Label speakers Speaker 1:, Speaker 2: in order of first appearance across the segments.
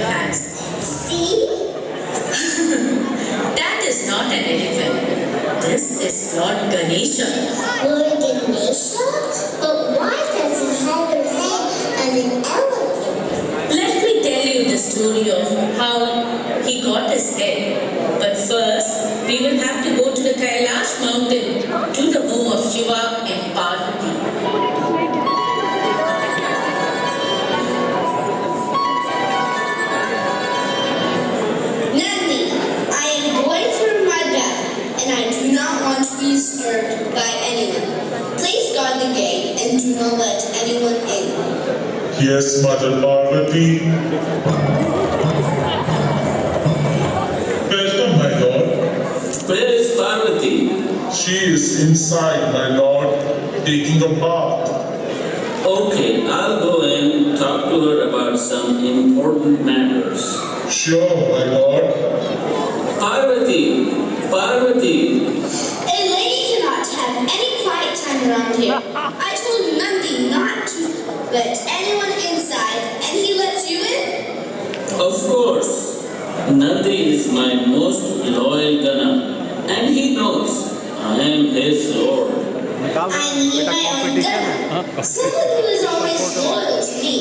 Speaker 1: hands.
Speaker 2: See?
Speaker 1: That is not an elephant. This is Lord Ganesha.
Speaker 2: Lord Ganesha? But why does he have a head and an elephant?
Speaker 1: Let me tell you the story of how he got his head. But first, we will have to go to the Kailash mountain to the home of Shiva and Parvati.
Speaker 2: Nandi, I am going through my bath, and I do not want to be disturbed by anyone. Please guard the gate and do not let anyone in.
Speaker 3: Yes, Mother Parvati. Welcome, my lord.
Speaker 4: Where is Parvati?
Speaker 3: She is inside, my lord, taking a bath.
Speaker 4: Okay, I'll go and talk to her about some important matters.
Speaker 3: Sure, my lord.
Speaker 4: Parvati! Parvati!
Speaker 2: A lady cannot have any quiet time around here. I told Nandi not to let anyone inside, and he let you in?
Speaker 4: Of course, Nandi is my most loyal Gana, and he knows I am his lord.
Speaker 2: I need my own gun. Someone who is always loyal to me.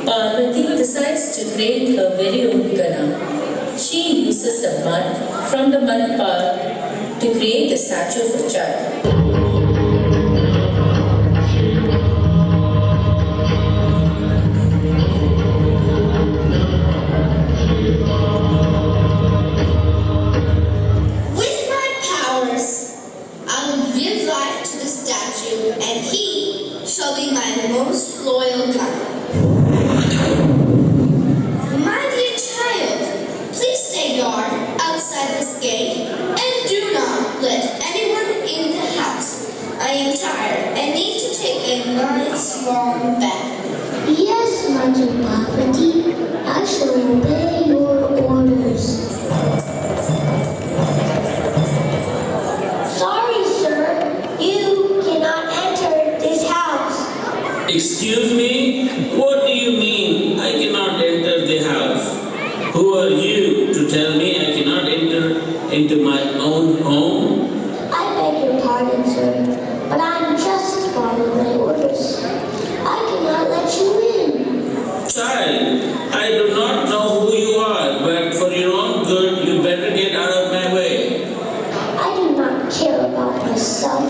Speaker 1: Parvati decides to create her very own Gana. She uses the mud from the mud pile to create a statue of a child.
Speaker 2: With my powers, I will give life to the statue, and he shall be my most loyal guide. My dear child, please stay guard outside this gate, and do not let anyone in the house. I am tired and need to take a nice long bath. Yes, Mother Parvati, I shall obey your orders. Sorry, sir. You cannot enter this house.
Speaker 4: Excuse me? What do you mean I cannot enter the house? Who are you to tell me I cannot enter into my own home?
Speaker 2: I beg your pardon, sir, but I'm just following my orders. I cannot let you in.
Speaker 4: Child, I do not know who you are, but for your own good, you better get out of my way.
Speaker 2: I do not care about myself.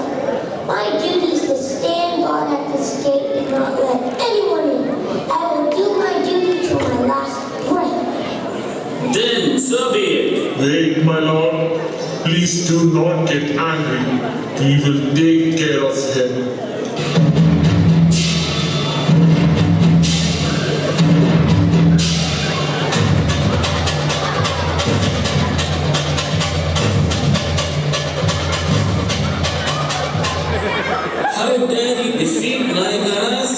Speaker 2: My duty is to stand guard at this gate and not let anyone in. I will do my duty to my last breath.
Speaker 4: Then, so be it.
Speaker 3: Wait, my lord. Please do not get angry. We will take care of him.
Speaker 4: How dare you defeat my Ganas?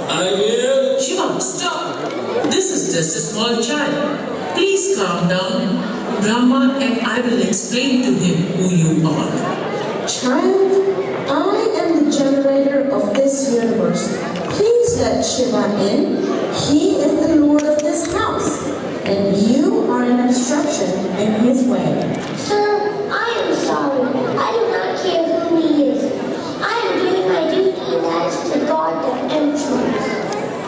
Speaker 4: I will.
Speaker 1: Shiva, stop! This is just a small child. Please calm down. Brahma and I will explain to him who you are.
Speaker 5: Child, I am the generator of this universe. Please let Shiva in. He is the lord of this house, and you are an obstruction in his way.
Speaker 2: Sir, I am sorry. I do not care who he is. I am doing my duty, and that is to guard the entrance.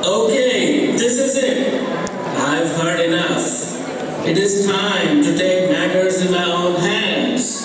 Speaker 4: Okay, this is it. I've heard enough. It is time to take matters in my own hands.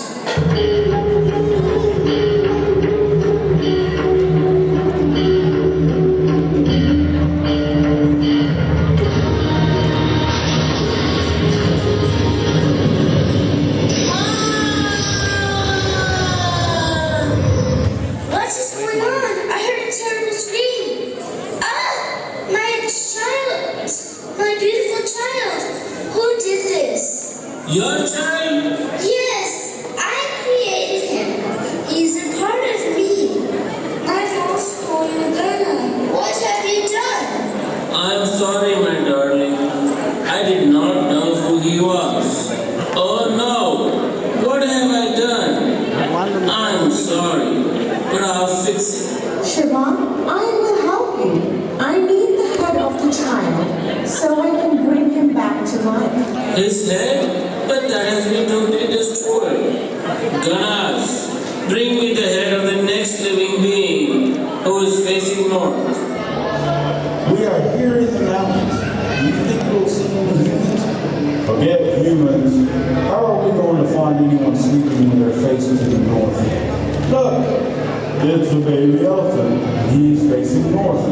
Speaker 2: What is going on? I heard a terrible scream. Ah! My child! My beautiful child! Who did this?
Speaker 4: Your child?
Speaker 2: Yes! I created him. He's a part of me. My most loyal Gana. What have you done?
Speaker 4: I'm sorry, my darling. I did not know who he was. Oh no! What have I done? I'm sorry, but I'll fix it.
Speaker 5: Shiva, I will help you. I need the head of the child so I can bring him back to life.
Speaker 4: His head? But that has been totally destroyed. Ganesh, bring me the head of the next living being who is facing north.
Speaker 6: We are here in the mountains. Do you think we'll see any humans? Forget humans. How are we going to find anyone sleeping with their faces to the north? Look, it's a baby elephant. He's facing north.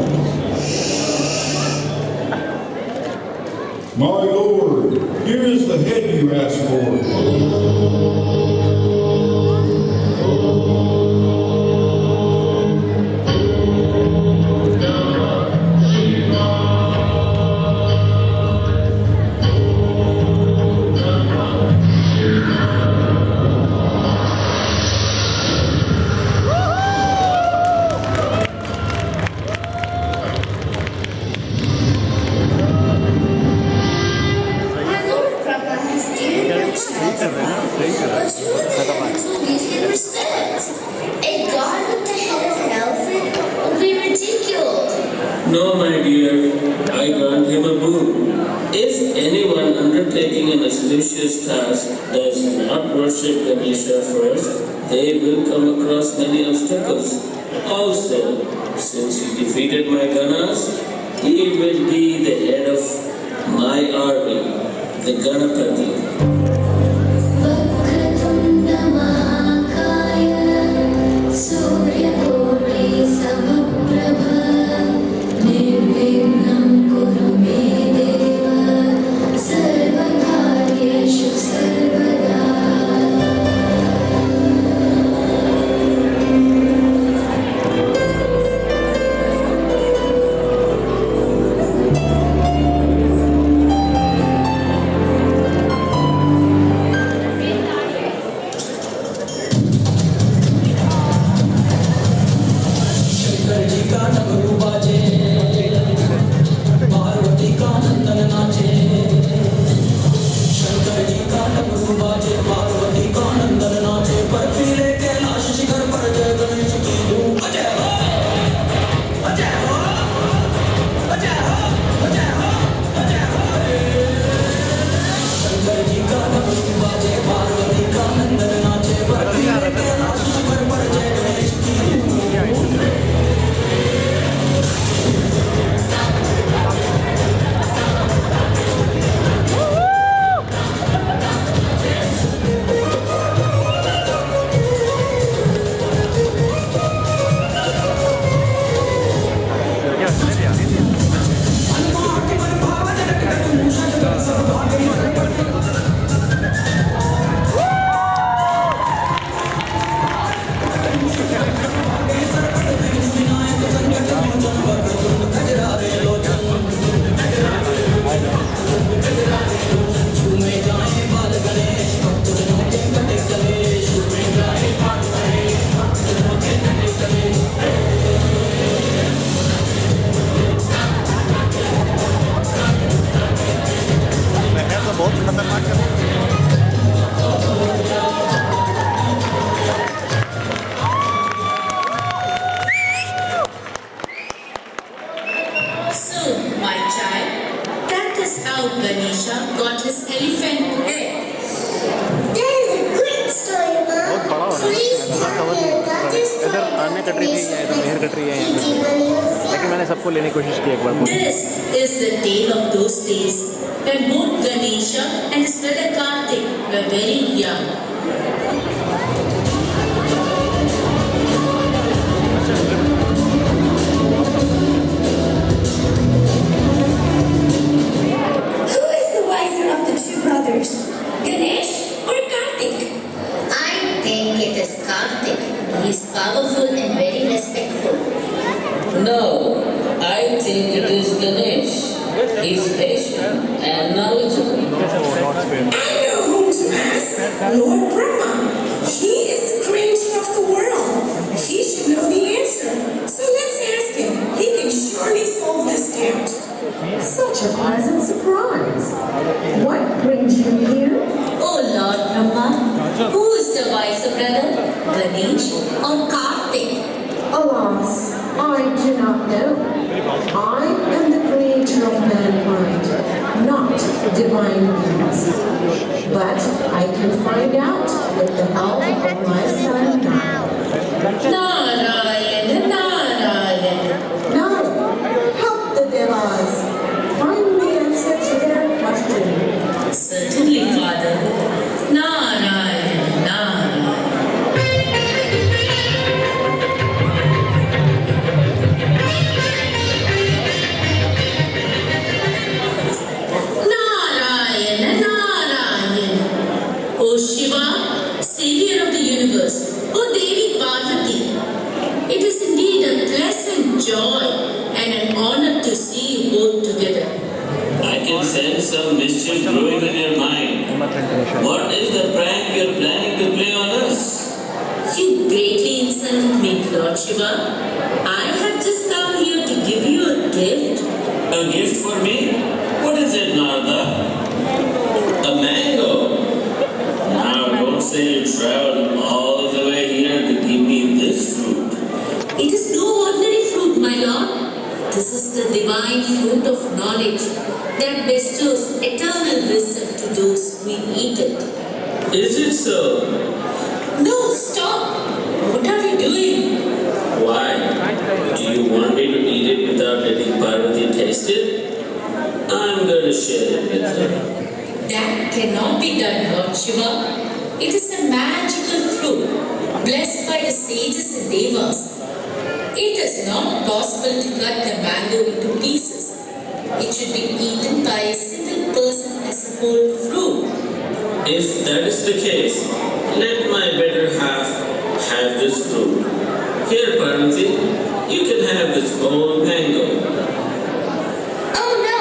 Speaker 7: My lord, here is the head you asked for.
Speaker 2: My Lord Brahma has given your child a mouth, but who in the heavens will give him respect? A god with the head of an elephant will be ridiculed.
Speaker 4: No, my dear, I grant him a boon. If anyone undertaking an auspicious task does not worship Ganesha first, they will come across many obstacles. Also, since he defeated my Ganas, he will be the head of my army, the Ganapati.
Speaker 2: वक्रतुण्ड महाकाय सूर्यकोटि समप्रभ निर्विघ्नं कुरु मे देव सर्वकार्येषु सर्वदा
Speaker 1: So, my child, that is how Ganesha got his elephant head.
Speaker 2: That is a great story, Mom. Please tell me about this
Speaker 8: इधर अन्य कटरी थी या इधर मेहर कटरी है यहाँ पे, लेकिन मैंने सबको लेने की कोशिश की एक बार।
Speaker 1: This is the tale of those days when both Ganesha and his brother Kartik were very young.
Speaker 2: Who is the wiser of the two brothers, Ganesh or Kartik?
Speaker 1: I think it is Kartik. He is powerful and very respectful.
Speaker 4: No, I think it is Ganesh. He's patient and knowledgeable.
Speaker 9: I know whom to ask. Lord Brahma. He is the creator of the world. He should know the answer. So let's ask him. He can surely solve this doubt.
Speaker 5: Such a pleasant surprise. What brings you here?
Speaker 1: Oh Lord Brahma, who is the wiser brother, Ganesh or Kartik?
Speaker 5: Alas, I do not know. I am the creator of mankind, not divine beings. But I can find out with the help of my son now.
Speaker 1: Narayana, Narayana.
Speaker 5: Now, help the Devas find the answer to their question.
Speaker 1: Certainly, Father. Narayana, Narayana. Narayana, Narayana. O Shiva, Savior of the universe, O Devi Parvati, it is indeed a pleasant joy and an honor to see you both together.
Speaker 4: I can sense some mischief brewing in your mind. What is the prank you're planning to play on us?
Speaker 1: You greatly insulted me, Lord Shiva. I have just come here to give you a gift.
Speaker 4: A gift for me? What is it, Narada? A mango? Now, don't say you traveled all the way here to give me this fruit.
Speaker 1: It is no ordinary fruit, my lord. This is the divine fruit of knowledge that bestows eternal wisdom to those who eat it.
Speaker 4: Is it so?
Speaker 1: No, stop! What are you doing?
Speaker 4: Why? Do you want me to eat it without letting Parvati taste it? I'm going to share it with her.
Speaker 1: That cannot be done, Lord Shiva. It is a magical fruit, blessed by the sages and devas. It is not possible to cut the mango into pieces. It should be eaten by a single person as a whole fruit.
Speaker 4: If that is the case, let my better half have this fruit. Here, Parvati, you can have this whole mango.
Speaker 2: Oh no,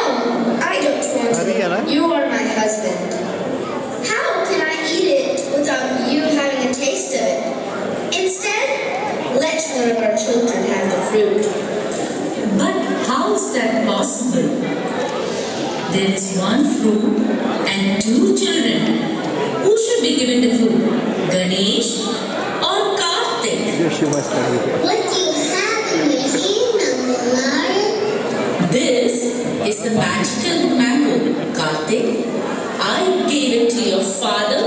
Speaker 2: I don't want it. You are my husband. How can I eat it without you having a taste of it? Instead, let one of our children have the fruit.
Speaker 1: But how is that possible? There is one fruit and two children. Who should be given the fruit? Ganesh or Karthik?
Speaker 2: What do you have in your hand, Uncle Larry?
Speaker 1: This is the magical mango, Karthik. I gave it to your father,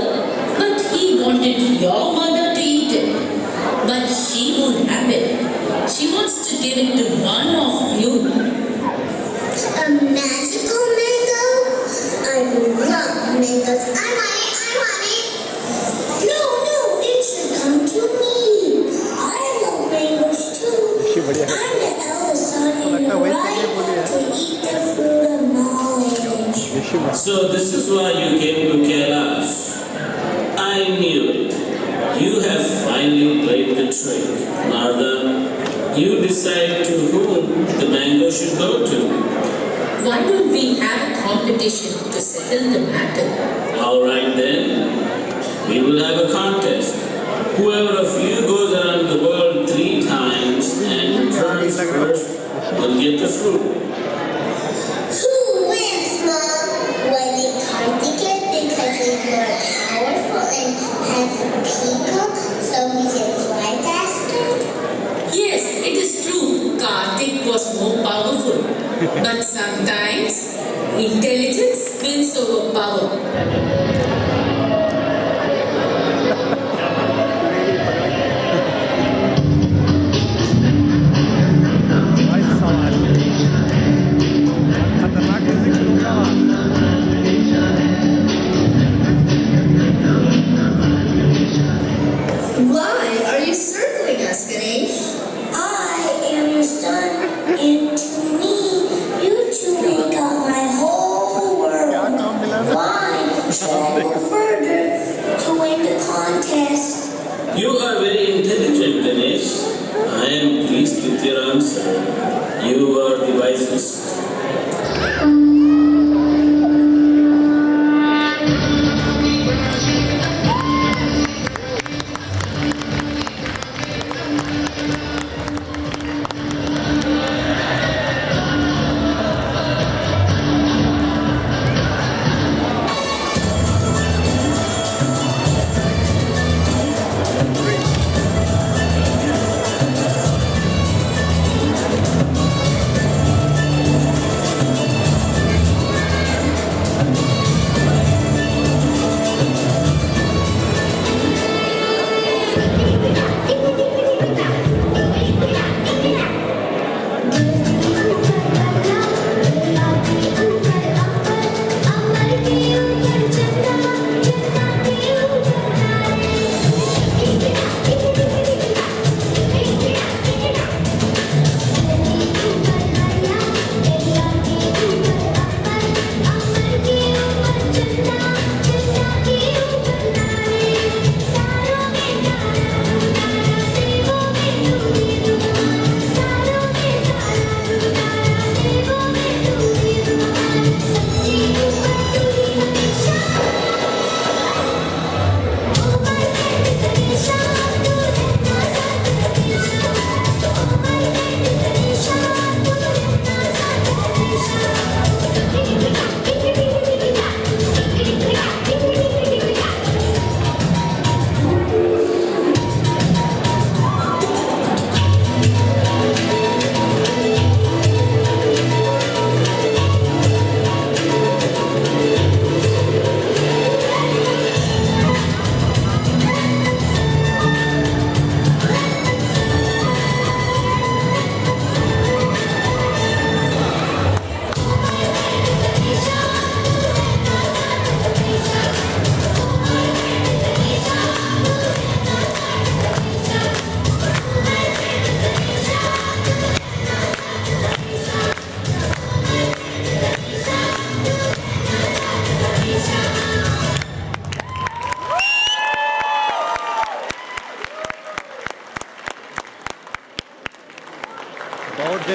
Speaker 1: but he wanted your mother to eat it. But she won't have it. She wants to give it to one of you.
Speaker 2: A magical mango? I love mangoes. I want it. No, it should come to me. I love mangoes too. I'm the eldest son in the right to eat the fruit of knowledge.
Speaker 4: So this is why you came to Kailash. I knew it. You have finally played the trick. Narada, you decide to whom the mango should go to.
Speaker 1: Why don't we have a competition to settle the matter?
Speaker 4: Alright then, we will have a contest. Whoever of you goes around the world 3 times and returns first will get the fruit.
Speaker 2: Who wins, Mom? Why did Karthik get? Because he's more powerful and has a peacock, so he can fly faster?
Speaker 1: Yes, it is true. Karthik was more powerful. But sometimes intelligence wins over power.
Speaker 2: Why are you circling us, Ganesh? I am your son, and to me, you two make up my whole world. Why should I go further to win the contest?
Speaker 4: You are very intelligent, Ganesh. I am pleased with your answer. You are the wisest.
Speaker 8: बहुत देर